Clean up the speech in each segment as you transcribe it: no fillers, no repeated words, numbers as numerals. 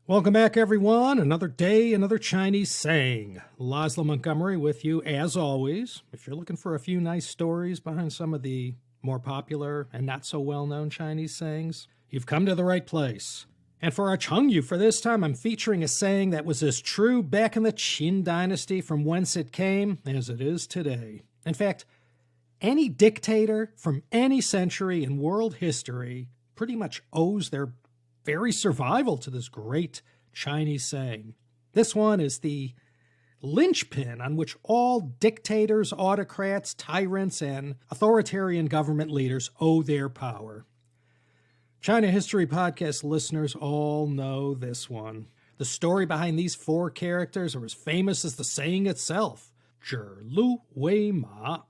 Welcome back, everyone. Another day, another Chinese saying. Laszlo Montgomery with you, as always. If you're looking for a few nice stories behind some of the more popular and not so well-known Chinese sayings, you've come to the right place. And for our Chengyu for this time, I'm featuring a saying that was as true back in the Qin dynasty from whence it came as it is today. In fact, any dictator from any century in world history pretty much owes their very survival to this great Chinese saying. This one is the linchpin on which all dictators, autocrats, tyrants, and authoritarian government leaders owe their power. China History Podcast listeners all know this one. The story behind these four characters are as famous as the saying itself. Zhi Lu Wei Ma.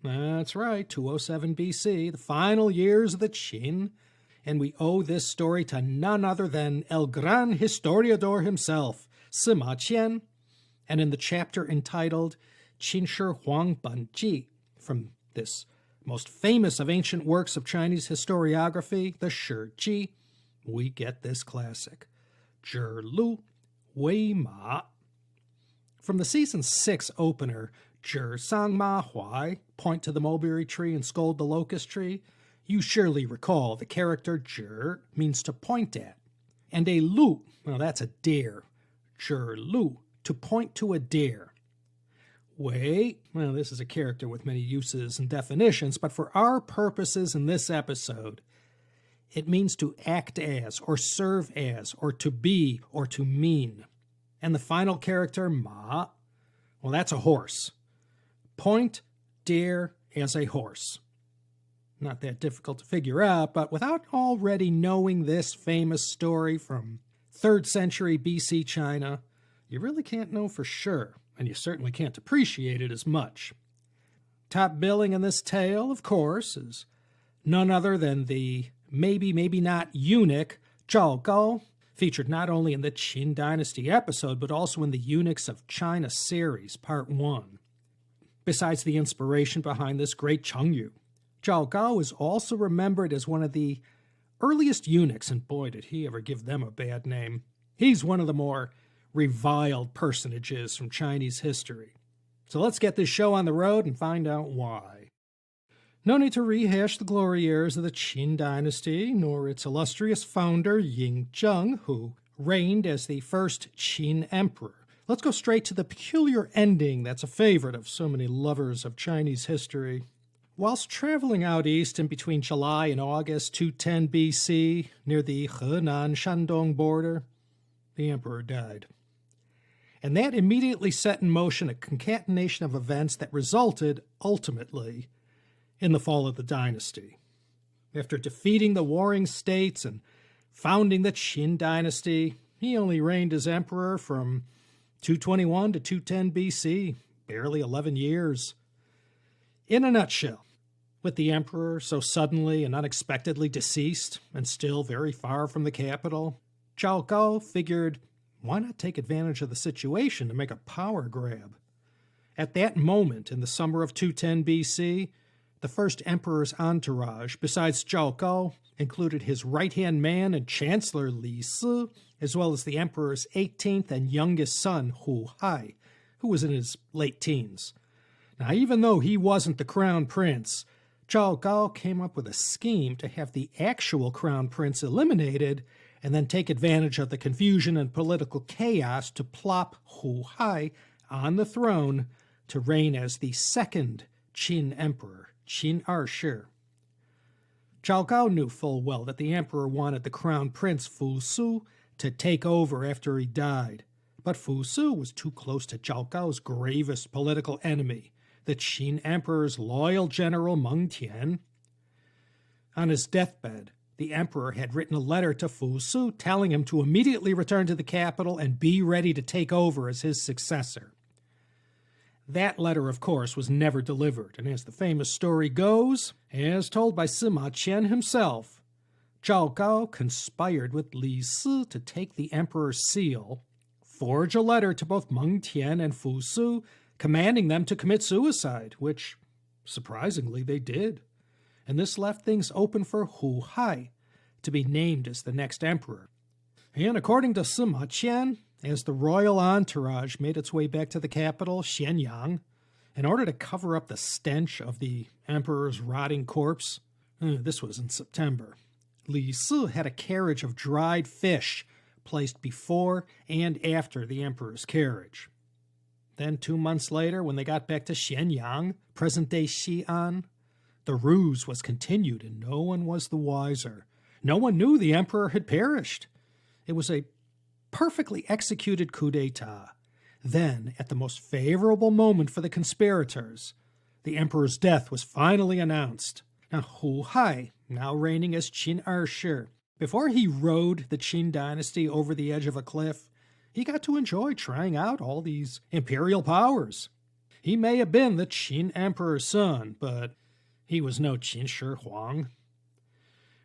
That's right, 207 BC, the final years of the Qin. And we owe this story to none other than El Gran Historiador himself, Sima Qian, and in the chapter entitled Qin Shi Huang Ban Ji, from this most famous of ancient works of Chinese historiography, the Shi Ji, we get this classic. Zhi Lu Wei Ma. From the season 6 opener, Zhi Sang Ma Huai, point to the mulberry tree and scold the locust tree, you surely recall the character Zhi means to point at. And a Lu, well, that's a dare. Zhi Lu, to point to a dare. Wei, well, this is a character with many uses and definitions, but for our purposes in this episode, it means to act as, or serve as, or to be, or to mean. And the final character, Ma, well, that's a horse. Point, dare, as a horse. Not that difficult to figure out, but without already knowing this famous story from 3rd century BC China, you really can't know for sure, and you certainly can't appreciate it as much. Top billing in this tale, of course, is none other than the maybe, maybe not eunuch, Zhao Gao, featured not only in the Qin Dynasty episode, but also in the Eunuchs of China series, part 1. Besides the inspiration behind this great Chengyu, Zhao Gao is also remembered as one of the earliest eunuchs, and boy, did he ever give them a bad name. He's one of the more reviled personages from Chinese history. So let's get this show on the road and find out why. No need to rehash the glory years of the Qin dynasty, nor its illustrious founder, Ying Zheng, who reigned as the first Qin emperor. Let's go straight to the peculiar ending that's a favorite of so many lovers of Chinese history. Whilst traveling out east in between July and August 210 BC, near the Henan-Shandong border, the emperor died. And that immediately set in motion a concatenation of events that resulted, ultimately, in the fall of the dynasty. After defeating the warring states and founding the Qin dynasty, he only reigned as emperor from 221 to 210 BC, barely 11 years. In a nutshell, with the emperor so suddenly and unexpectedly deceased and still very far from the capital, Zhao Gao figured, why not take advantage of the situation to make a power grab? At that moment, in the summer of 210 BC, the first emperor's entourage, besides Zhao Gao, included his right-hand man and chancellor Li Si, as well as the emperor's 18th and youngest son, Hu Hai, who was in his late teens. Now, even though he wasn't the crown prince, Zhao Gao came up with a scheme to have the actual crown prince eliminated and then take advantage of the confusion and political chaos to plop Hu Hai on the throne to reign as the second Qin emperor, Qin Ershi. Zhao Gao knew full well that the emperor wanted the crown prince Fu Su to take over after he died, but Fu Su was too close to Zhao Gao's gravest political enemy, the Qin emperor's loyal general Meng Tian. On his deathbed, the emperor had written a letter to Fu Su telling him to immediately return to the capital and be ready to take over as his successor. That letter, of course, was never delivered, and as the famous story goes, as told by Sima Qian himself, Zhao Gao conspired with Li Si to take the emperor's seal, forge a letter to both Meng Tian and Fu Su, commanding them to commit suicide, which, surprisingly, they did. And this left things open for Hu Hai to be named as the next emperor. And according to Sima Qian, as the royal entourage made its way back to the capital, Xianyang, in order to cover up the stench of the emperor's rotting corpse, this was in September, Li Si had a carriage of dried fish placed before and after the emperor's carriage. Then 2 months later, when they got back to Xianyang, present-day Xi'an, the ruse was continued and no one was the wiser. No one knew the emperor had perished. It was a perfectly executed coup d'etat. Then, at the most favorable moment for the conspirators, the emperor's death was finally announced. Now, Hu Hai, now reigning as Qin Ershi, before he rode the Qin dynasty over the edge of a cliff, he got to enjoy trying out all these imperial powers. He may have been the Qin emperor's son, but he was no Qin Shi Huang.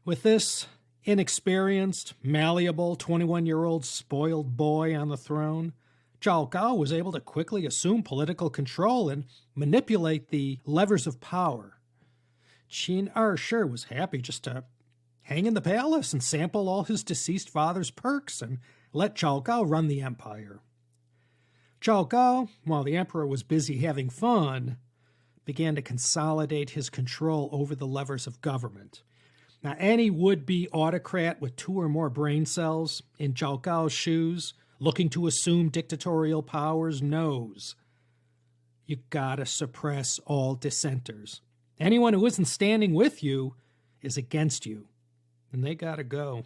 With this inexperienced, malleable 21-year-old spoiled boy on the throne, Zhao Gao was able to quickly assume political control and manipulate the levers of power. Qin Ershi was happy just to hang in the palace and sample all his deceased father's perks and let Zhao Gao run the empire. Zhao Gao, while the emperor was busy having fun, began to consolidate his control over the levers of government. Now, any would-be autocrat with 2 or more brain cells in Zhao Gao's shoes, looking to assume dictatorial powers, knows you gotta suppress all dissenters. Anyone who isn't standing with you is against you, and they gotta go.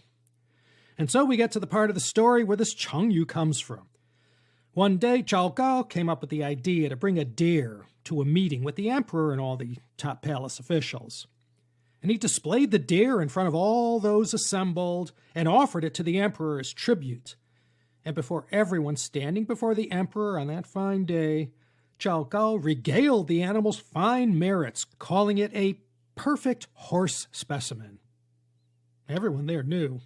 And so we get to the part of the story where this Cheng Yu comes from. One day, Zhao Gao came up with the idea to bring a deer to a meeting with the emperor and all the top palace officials. And he displayed the deer in front of all those assembled and offered it to the emperor as tribute. And before everyone standing before the emperor on that fine day, Zhao Gao regaled the animal's fine merits, calling it a perfect horse specimen. Everyone there knew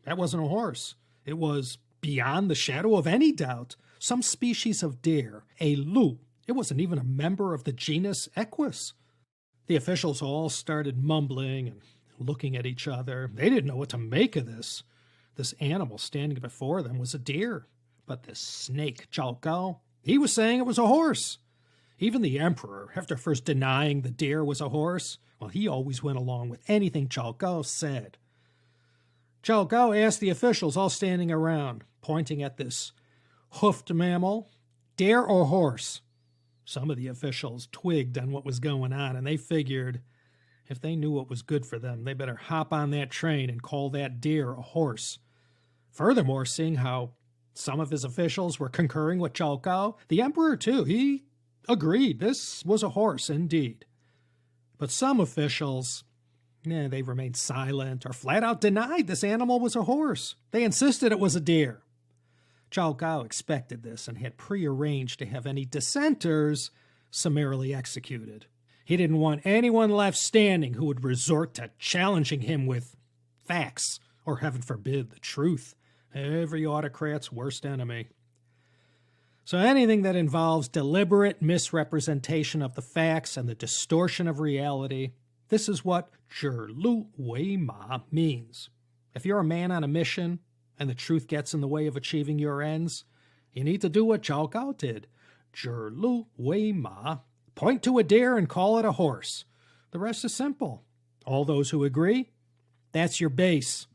that wasn't a horse. It was, beyond the shadow of any doubt, some species of deer, a lu. It wasn't even a member of the genus Equus. The officials all started mumbling and looking at each other. They didn't know what to make of this. This animal standing before them was a deer. But this snake, Zhao Gao, he was saying it was a horse. Even the emperor, after first denying the deer was a horse, well, he always went along with anything Zhao Gao said. Zhao Gao asked the officials all standing around, pointing at this hoofed mammal, deer or horse? Some of the officials twigged on what was going on, and they figured if they knew what was good for them, they better hop on that train and call that deer a horse. Furthermore, seeing how some of his officials were concurring with Zhao Gao, the emperor too, he agreed this was a horse indeed. But some officials, they remained silent or flat out denied this animal was a horse. They insisted it was a deer. Zhao Gao expected this and had prearranged to have any dissenters summarily executed. He didn't want anyone left standing who would resort to challenging him with facts, or heaven forbid, the truth, every autocrat's worst enemy. So anything that involves deliberate misrepresentation of the facts and the distortion of reality, this is what 指鹿为马 means. If you're a man on a mission, and the truth gets in the way of achieving your ends, you need to do what Zhao Gao did. 指鹿为马. Point to a deer and call it a horse. The rest is simple. All those who agree, that's your base.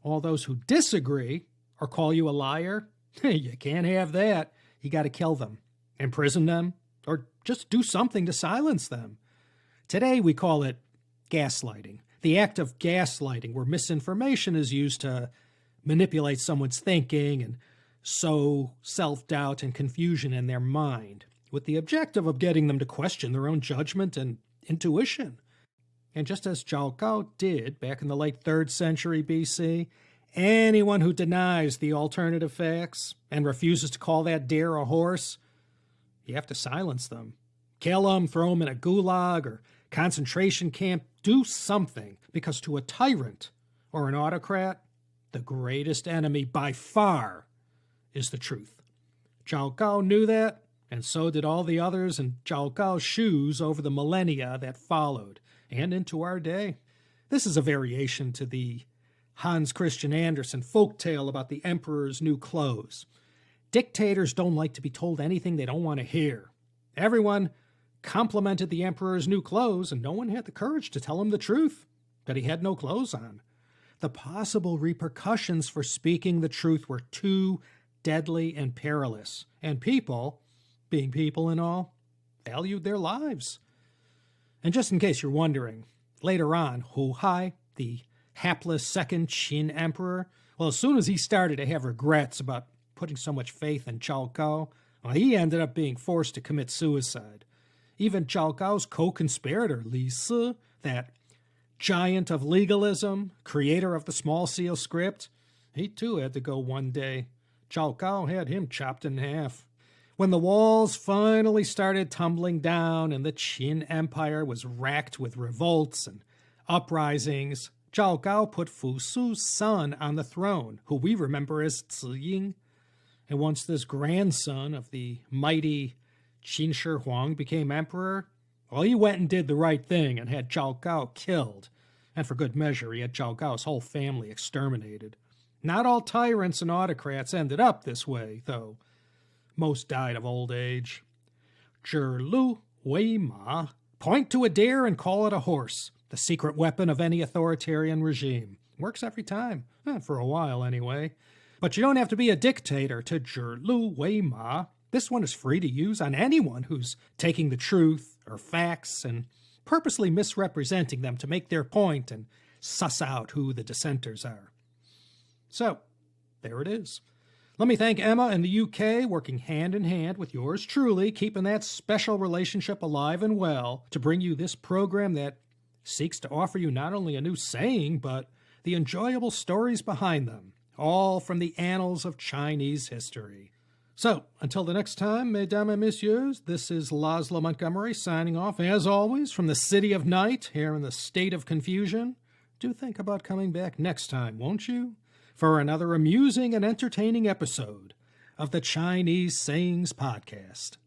All those who disagree or call you a liar, you can't have that. You got to kill them, imprison them, or just do something to silence them. Today we call it gaslighting. The act of gaslighting, where misinformation is used to manipulate someone's thinking and sow self-doubt and confusion in their mind, with the objective of getting them to question their own judgment and intuition. And just as Zhao Gao did back in the late 3rd century BC, anyone who denies the alternative facts and refuses to call that deer a horse, you have to silence them. Kill them, throw them in a gulag or concentration camp, do something, because to a tyrant or an autocrat, the greatest enemy by far is the truth. Zhao Gao knew that, and so did all the others in Zhao Gao's shoes over the millennia that followed, and into our day. This is a variation to the Hans Christian Andersen folktale about the emperor's new clothes. Dictators don't like to be told anything they don't want to hear. Everyone complimented the emperor's new clothes, and no one had the courage to tell him the truth, that he had no clothes on. The possible repercussions for speaking the truth were too deadly and perilous, and people, being people and all, valued their lives. And just in case you're wondering, later on, Hu Hai, the hapless second Qin emperor, well, as soon as he started to have regrets about putting so much faith in Cao Cao, well, he ended up being forced to commit suicide. Even Cao Cao's co-conspirator, Li Si, that giant of legalism, creator of the small seal script, he too had to go one day. Cao Cao had him chopped in half. When the walls finally started tumbling down and the Qin Empire was racked with revolts and uprisings, Cao Cao put Fu Su's son on the throne, who we remember as Ziying. And once this grandson of the mighty Qin Shi Huang became emperor, well, he went and did the right thing and had Cao Cao killed. And for good measure, he had Cao Cao's whole family exterminated. Not all tyrants and autocrats ended up this way, though. Most died of old age. Zhi Lu Wei Ma, point to a deer and call it a horse, the secret weapon of any authoritarian regime. Works every time, for a while anyway. But you don't have to be a dictator to Zhi Lu Wei Ma. This one is free to use on anyone who's taking the truth or facts and purposely misrepresenting them to make their point and suss out who the dissenters are. So, there it is. Let me thank Emma in the UK, working hand in hand with yours truly, keeping that special relationship alive and well to bring you this program that seeks to offer you not only a new saying, but the enjoyable stories behind them, all from the annals of Chinese history. So, until the next time, mesdames et messieurs, this is Laszlo Montgomery signing off, as always, from the City of Night, here in the State of Confusion. Do think about coming back next time, won't you? For another amusing and entertaining episode of the Chinese Sayings Podcast.